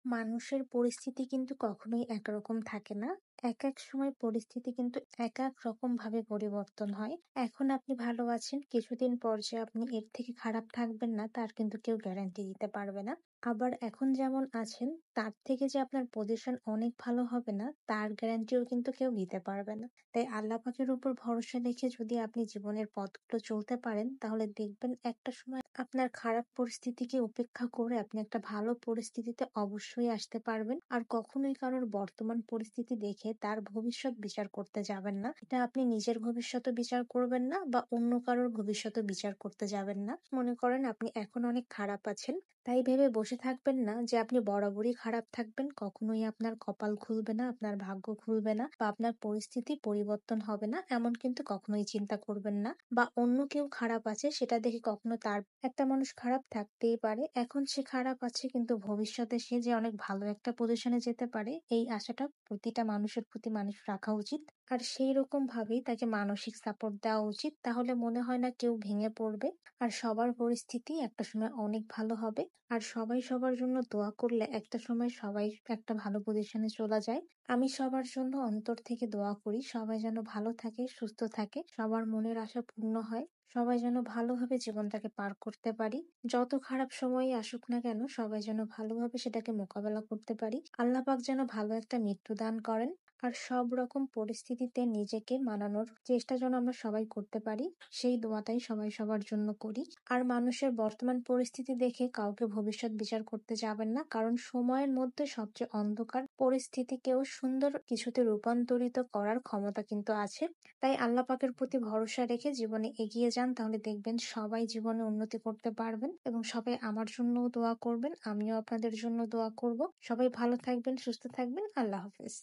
মানুষের পরিস্থিতি কিন্তু কখনোই একরকম থাকে না। একেক সময় পরিস্থিতি কিন্তু একেক রকমভাবে পরিবর্তন হয়। এখন আপনি ভালো আছেন, কিছুদিন পর যে আপনি এর থেকে খারাপ থাকবেন না, তার কিন্তু কেউ গ্যারান্টি দিতে পারবে না। আবার এখন যেমন আছেন, তার থেকে যে আপনার পজিশন অনেক ভালো হবে না, তার গ্যারান্টিও কিন্তু কেউ দিতে পারবে না। তাই আল্লাহ পাকের উপর ভরসা রেখে যদি আপনি জীবনের পথগুলো চলতে পারেন, তাহলে দেখবেন একটা সময় আপনার খারাপ পরিস্থিতিকে উপেক্ষা করে আপনি একটা ভালো পরিস্থিতিতে অবশ্যই আসতে পারবেন। আর কখনোই কারোর বর্তমান পরিস্থিতি দেখে তার ভবিষ্যৎ বিচার করতে যাবেন না। এটা আপনি নিজের ভবিষ্যৎও বিচার করবেন না বা অন্য কারোর ভবিষ্যৎও বিচার করতে যাবেন না। মনে করেন আপনি এখন অনেক খারাপ আছেন, তাই ভেবে বসে থাকবেন না যে আপনি বরাবরই খারাপ থাকবেন। কখনোই আপনার কপাল খুলবে না, আপনার ভাগ্য খুলবে না বা আপনার পরিস্থিতি পরিবর্তন হবে না, এমন কিন্তু কখনোই চিন্তা করবেন না। বা অন্য কেউ খারাপ আছে সেটা দেখে কখনো তার একটা মানুষ খারাপ থাকতেই পারে, এখন সে খারাপ আছে কিন্তু ভবিষ্যতে সে যে অনেক ভালো একটা পজিশনে যেতে পারে, এই আশাটা প্রতিটা মানুষের প্রতি মানুষ রাখা উচিত। আর সেই রকম ভাবেই তাকে মানসিক সাপোর্ট দেওয়া উচিত, তাহলে মনে হয় না কেউ ভেঙে পড়বে। আর সবার পরিস্থিতি একটা সময় অনেক ভালো হবে। আর সবাই সবার জন্য দোয়া করলে একটা সময় সবাই একটা ভালো পজিশনে চলে যায়। আমি সবার জন্য অন্তর থেকে দোয়া করি, সবাই যেন ভালো থাকে, সুস্থ থাকে, সবার মনের আশা পূর্ণ হয়, সবাই যেন ভালোভাবে জীবনটাকে পার করতে পারি। যত খারাপ সময়ই আসুক না কেন, সবাই যেন ভালোভাবে সেটাকে মোকাবেলা করতে পারি। আল্লাহ পাক যেন ভালো একটা মৃত্যু দান করেন। আর সব রকম পরিস্থিতিতে নিজেকে মানানোর চেষ্টা যেন আমরা সবাই করতে পারি, সেই দোয়াটাই সবাই সবার জন্য করি। আর মানুষের বর্তমান পরিস্থিতি দেখে কাউকে ভবিষ্যৎ বিচার করতে যাবেন না, কারণ সময়ের মধ্যে সবচেয়ে অন্ধকার পরিস্থিতিকেও সুন্দর কিছুতে রূপান্তরিত করার ক্ষমতা কিন্তু আছে। তাই আল্লাহ পাকের প্রতি ভরসা রেখে জীবনে এগিয়ে যান, তাহলে দেখবেন সবাই জীবনে উন্নতি করতে পারবেন। এবং সবাই আমার জন্যও দোয়া করবেন, আমিও আপনাদের জন্য দোয়া করব। সবাই ভালো থাকবেন, সুস্থ থাকবেন। আল্লাহ হাফেজ।